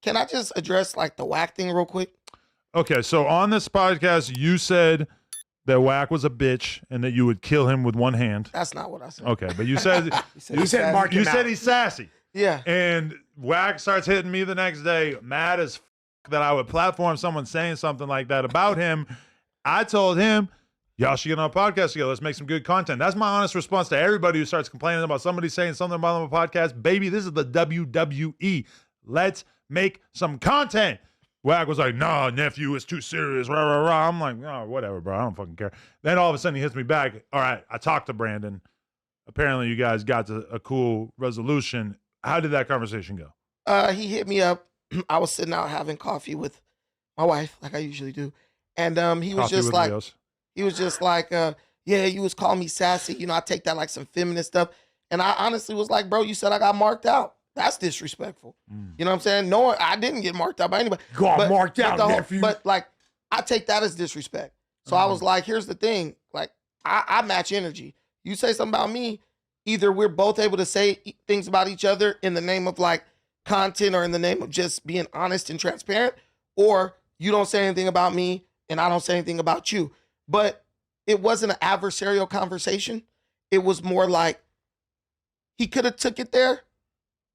can I just address like the Wack thing real quick? Okay, so on this podcast, you said that Wack was a bitch and that you would kill him with one hand. That's not what I said. Okay, but you said You said Mark you him said out. he's sassy. Yeah. And Wack starts hitting me the next day, mad as that I would platform someone saying something like that about him. I told him, y'all should get on a podcast together. Let's make some good content. That's my honest response to everybody who starts complaining about somebody saying something about them on a podcast. Baby, this is the WWE. Let's make some content. Wack was like, nah, nephew, it's too serious. Rah, rah, rah. I'm like, oh, whatever, bro. I don't fucking care. Then all of a sudden he hits me back. All right, I talked to Brandon. Apparently you guys got to a cool resolution. How did that conversation go? He hit me up. I was sitting out having coffee with my wife, like I usually do. And he was Coffee just with like, Leos. he was just like, yeah, you was calling me sassy. You know, I take that like some feminist stuff. And I honestly was like, bro, you said I got marked out. That's disrespectful. You know what I'm saying? No, I didn't get marked out by anybody. Got marked out, nephew. But like, I take that as disrespect. So I was like, here's the thing. Like, I match energy. You say something about me, either we're both able to say things about each other in the name of like content or in the name of just being honest and transparent, or you don't say anything about me and I don't say anything about you. But it wasn't an adversarial conversation. It was more like he could have took it there,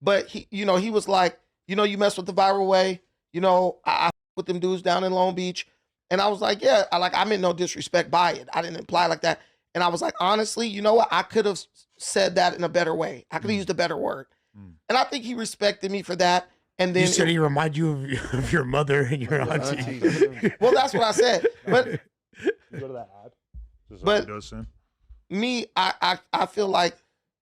but he, you know, he was like, you know, you mess with the viral way, you know, I with them dudes down in Long Beach. And I was like, yeah, I meant no disrespect by it. I didn't imply like that. And I was like, honestly, you know what? I could have said that in a better way. I could have used a better word. And I think he respected me for that. And then You said he remind you of your mother and your auntie. well, that's what I said. But Go to that ad. But- Does soon. me, I feel like,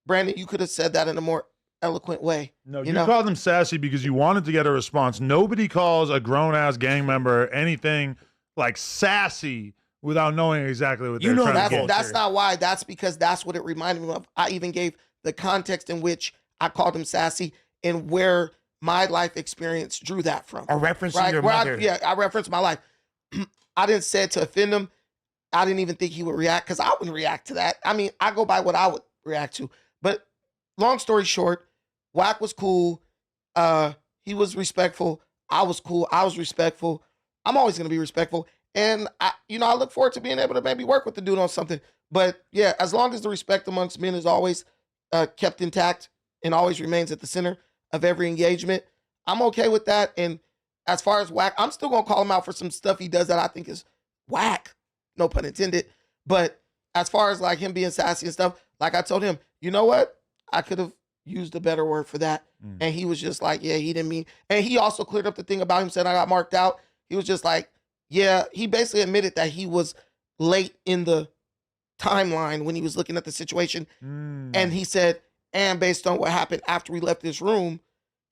Brandon, you could have said that in a more eloquent way. No, you you know? called him sassy because you wanted to get a response. Nobody calls a grown-ass gang member anything like sassy without knowing exactly what they're You know trying to that get. That's not why. That's because that's what it reminded me of. I even gave the context in which I called him sassy and where my life experience drew that from. Or referencing Right? your Where mother. I referenced my life. I didn't say it to offend him. I didn't even think he would react because I wouldn't react to that. I mean, I go by what I would react to. But long story short, Wack was cool. He was respectful. I was cool. I was respectful. I'm always going to be respectful. And I look forward to being able to maybe work with the dude on something. But yeah, as long as the respect amongst men is always kept intact and always remains at the center of every engagement, I'm okay with that. And as far as Wack, I'm still going to call him out for some stuff he does that I think is whack. No pun intended. But as far as like him being sassy and stuff, like I told him, you know what? I could have used a better word for that. And he was just like, yeah, he didn't mean. And he also cleared up the thing about him saying I got marked out. He was just like, yeah, he basically admitted that he was late in the timeline when he was looking at the situation. And he said, and based on what happened after we left this room,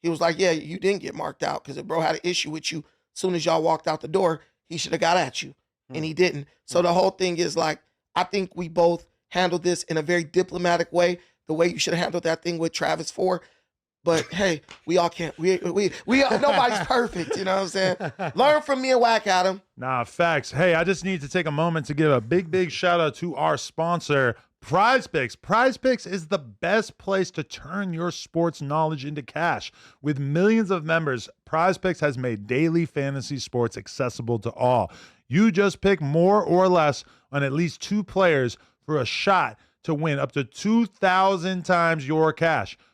he was like, yeah, you didn't get marked out because if bro had an issue with you, as soon as y'all walked out the door, he should have got at you. And he didn't. So the whole thing is like, I think we both handled this in a very diplomatic way, the way you should have handled that thing with Travis 4. But hey, we all can't. We nobody's perfect. You know what I'm saying? Learn from me and Wack Adam. Nah, facts. Hey, I just need to take a moment to give a big shout out to our sponsor, Prize Picks. Prize Picks is the best place to turn your sports knowledge into cash. With millions of members, Prize Picks has made daily fantasy sports accessible to all. You just pick more or less on at least 2 players for a shot to win up to 2,000 times your cash.